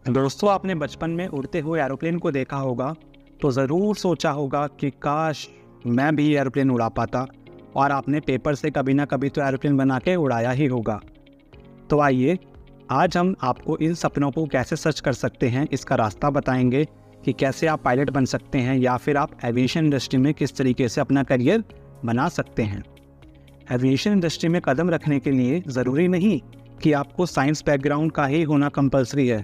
दोस्तों, आपने बचपन में उड़ते हुए एरोप्लेन को देखा होगा तो ज़रूर सोचा होगा कि काश मैं भी एरोप्लेन उड़ा पाता। और आपने पेपर से कभी ना कभी तो एरोप्लेन बना के उड़ाया ही होगा। तो आइए आज हम आपको इन सपनों को कैसे सच कर सकते हैं इसका रास्ता बताएंगे कि कैसे आप पायलट बन सकते हैं या फिर आप एविएशन इंडस्ट्री में किस तरीके से अपना करियर बना सकते हैं। एविएशन इंडस्ट्री में कदम रखने के लिए ज़रूरी नहीं कि आपको साइंस बैकग्राउंड का ही होना कंपलसरी है।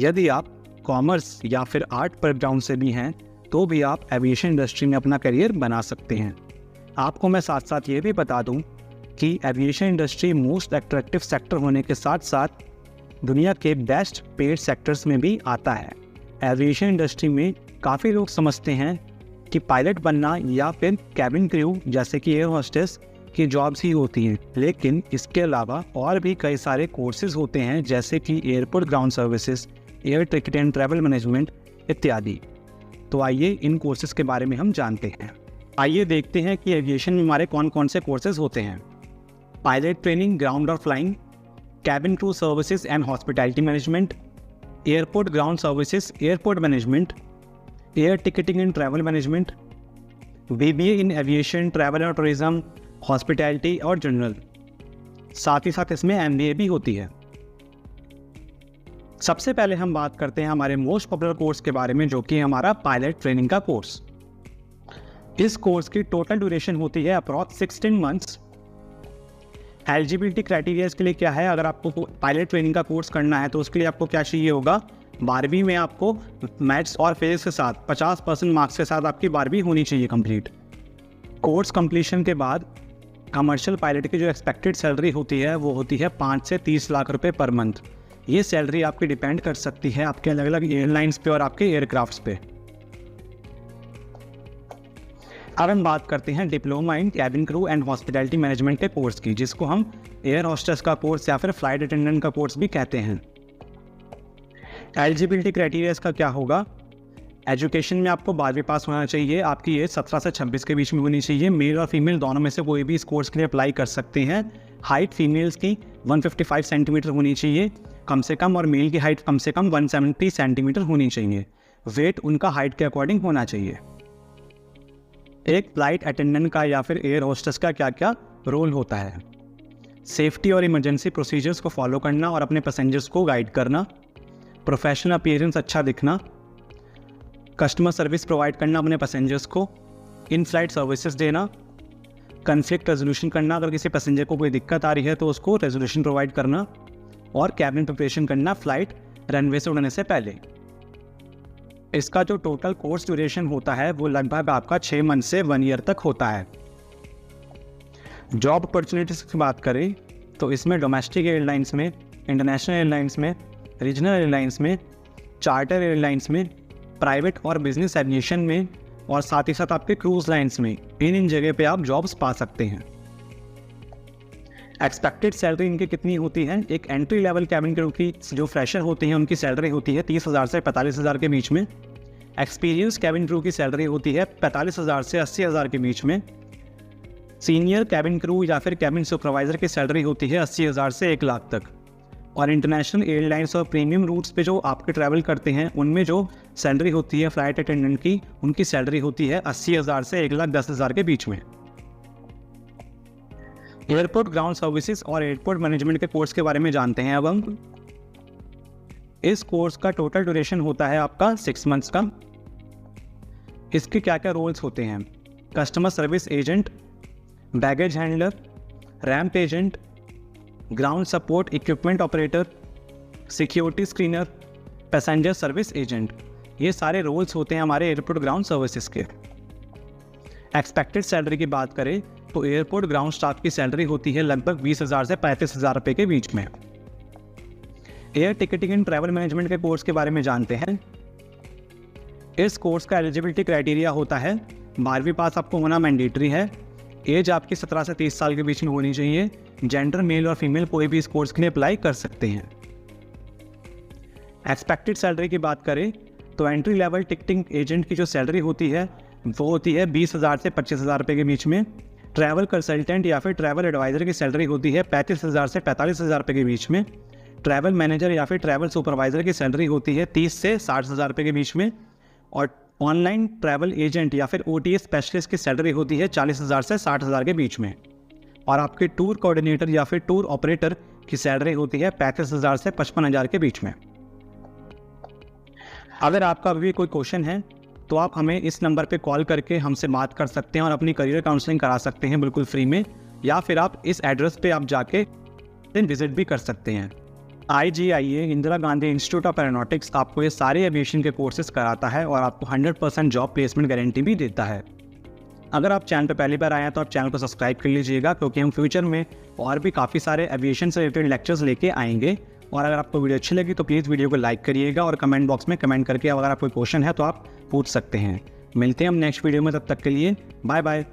यदि आप कॉमर्स या फिर आर्ट बैकग्राउंड से भी हैं तो भी आप एविएशन इंडस्ट्री में अपना करियर बना सकते हैं। आपको मैं साथ साथ ये भी बता दूं कि aviation industry most attractive sector होने के साथ साथ दुनिया के बेस्ट पेड सेक्टर्स में भी आता है। एविएशन इंडस्ट्री में काफ़ी लोग समझते हैं कि पायलट बनना या फिर कैबिन क्रू जैसे कि एयर होस्टेस की जॉब्स ही होती हैं, लेकिन इसके अलावा और भी कई सारे कोर्सेज होते हैं जैसे कि airport ground services, air ticket and travel management इत्यादि। तो आइए इन कोर्सेज के बारे में हम जानते हैं। आइए देखते हैं कि एविएशन में हमारे कौन कौन से कोर्सेज होते हैं। पायलट ट्रेनिंग ग्राउंड और flying, cabin crew services and hospitality management, airport ground services airport management, air ticketing and travel management, BBA in aviation travel और टूरिज्म, हॉस्पिटैलिटी और जनरल। साथ ही साथ इसमें MBA भी होती है। सबसे पहले हम बात करते हैं हमारे मोस्ट पॉपुलर कोर्स के बारे में, जो कि हमारा पायलट ट्रेनिंग का कोर्स। इस कोर्स की टोटल ड्यूरेशन होती है अप्रॉक्स 16 मंथ्स। एलिजिबिलिटी क्राइटेरिया के लिए क्या है, अगर आपको पायलट ट्रेनिंग का कोर्स करना है तो उसके लिए आपको क्या चाहिए होगा, 12वीं में आपको मैथ्स और फिजिक्स के साथ 50% मार्क्स के साथ आपकी 12वीं होनी चाहिए कंप्लीट। कोर्स कंप्लीशन के बाद कमर्शियल पायलट की जो एक्सपेक्टेड सैलरी होती है वो होती है 5 से 30 लाख रुपए पर मंथ। ये सैलरी आपकी डिपेंड कर सकती है आपके अलग अलग एयरलाइंस पे और आपके एयरक्राफ्ट्स पे। अब हम बात करते हैं diploma in cabin crew and hospitality management के कोर्स की, जिसको हम एयर होस्टेस का कोर्स या फिर फ्लाइट अटेंडेंट का कोर्स भी कहते हैं। एलिजिबिलिटी क्राइटेरिया इसका क्या होगा, एजुकेशन में आपको 12वीं पास होना चाहिए, आपकी एज 17 से 26 के बीच में होनी चाहिए। मेल और फीमेल दोनों में से कोई भी इस कोर्स के लिए अप्लाई कर सकते हैं। हाइट फीमेल्स की 155 सेंटीमीटर होनी चाहिए कम से कम, और मेल की हाइट कम से कम 170 सेंटीमीटर होनी चाहिए। वेट उनका हाइट के अकॉर्डिंग होना चाहिए। एक फ्लाइट अटेंडेंट का या फिर एयर होस्टेस का क्या क्या रोल होता है, सेफ्टी और इमरजेंसी प्रोसीजर्स को फॉलो करना और अपने पैसेंजर्स को गाइड करना, प्रोफेशनल अपीयरेंस अच्छा दिखना, कस्टमर सर्विस प्रोवाइड करना अपने पैसेंजर्स को, इन फ्लाइट सर्विसेज देना, कन्फ्लिक्ट रेजोल्यूशन करना, अगर किसी पैसेंजर को कोई दिक्कत आ रही है तो उसको रेजोल्यूशन प्रोवाइड करना, और कैबिन प्रिपरेशन करना फ्लाइट रनवे से उड़ने से पहले। इसका जो टोटल कोर्स ड्यूरेशन होता है वो लगभग आपका 6 मंथ से 1 ईयर तक होता है। जॉब अपॉर्चुनिटीज की बात करें तो इसमें डोमेस्टिक एयरलाइंस में, इंटरनेशनल एयरलाइंस में, रीजनल एयरलाइंस में, चार्टर एयरलाइंस में, प्राइवेट और बिजनेस एविएशन में, और साथ ही साथ आपके क्रूज लाइन्स में, इन जगह पे आप जॉब्स पा सकते हैं। एक्सपेक्टेड सैलरी इनकी कितनी होती है, एक एंट्री लेवल कैबिन क्रू की जो फ्रेशर होती हैं उनकी सैलरी होती है 30,000 से 45,000 के बीच में। एक्सपीरियंस कैबिन क्रू की सैलरी होती है 45,000 से 80,000 के बीच में। सीनियर कैबिन क्रू या फिर कैबिन सुपरवाइजर की सैलरी होती है 80,000 से 1 लाख तक। और इंटरनेशनल एयरलाइंस और प्रीमियम रूट्स पे जो आपके ट्रैवल करते हैं उनमें जो सैलरी होती है फ्लाइट अटेंडेंट की, उनकी सैलरी होती है 80,000 से 1,10,000 के बीच में। एयरपोर्ट ग्राउंड सर्विसेज और एयरपोर्ट मैनेजमेंट के कोर्स के बारे में जानते हैं अब हम। इस कोर्स का टोटल ड्यूरेशन होता है आपका 6 मंथ्स का। इसके क्या क्या रोल्स होते हैं, customer service agent, baggage handler, ramp agent, ground support equipment operator, security screener, passenger service agent. ये सारे रोल्स होते हैं हमारे एयरपोर्ट ग्राउंड सर्विसेज के। एक्सपेक्टेड सैलरी की बात करें तो एयरपोर्ट ग्राउंड स्टाफ की सैलरी होती है लगभग 20,000 से 35,000 रुपये के बीच में। Air ticketing and travel management के कोर्स के बारे में जानते हैं। इस कोर्स का एलिजिबिलिटी क्राइटेरिया होता है 12वीं पास आपको होना मैंडेटरी है। एज आपकी 17 से 30 साल के बीच में होनी चाहिए। जेंडर मेल और फीमेल कोई भी इस कोर्स के लिए अप्लाई कर सकते हैं। एक्सपेक्टेड सैलरी की बात करें तो एंट्री लेवल टिकटिंग एजेंट की जो सैलरी होती है वो होती है 20,000 से 25,000 रुपये के बीच में। ट्रैवल कंसल्टेंट या फिर ट्रैवल एडवाइज़र की सैलरी होती है 35,000 से 45,000 रुपये के बीच में। ट्रैवल मैनेजर या फिर ट्रैवल सुपरवाइज़र की सैलरी होती है 30 से 60,000 रुपये के बीच में, और ऑनलाइन ट्रैवल एजेंट या फिर OTA स्पेशलिस्ट की सैलरी होती है 40,000 से 60,000 के बीच में, और आपके टूर कोऑर्डिनेटर या फिर टूर ऑपरेटर की सैलरी होती है 35,000 से 55,000 के बीच में। अगर आपका अभी कोई क्वेश्चन है तो आप हमें इस नंबर पे कॉल करके हमसे बात कर सकते हैं और अपनी करियर काउंसलिंग करा सकते हैं बिल्कुल फ्री में, या फिर आप इस एड्रेस पे आप जाके विजिट भी कर सकते हैं। IGIA Indira Gandhi institute of aeronautics आपको ये सारे एविएशन के कोर्सेज कराता है और आपको 100% जॉब प्लेसमेंट गारंटी भी देता है। अगर आप चैनल पर पहली बार आए हैं तो आप चैनल को सब्सक्राइब कर लीजिएगा, क्योंकि हम फ्यूचर में और भी काफ़ी सारे एविएशन से रिलेटेड लेक्चर्स लेके आएंगे। और अगर आपको वीडियो अच्छी लगी तो प्लीज़ वीडियो को लाइक करिएगा और कमेंट बॉक्स में कमेंट करके अगर आपको कोई क्वेश्चन है तो आप पूछ सकते हैं। मिलते हैं हम नेक्स्ट वीडियो में, तब तक के लिए बाय बाय।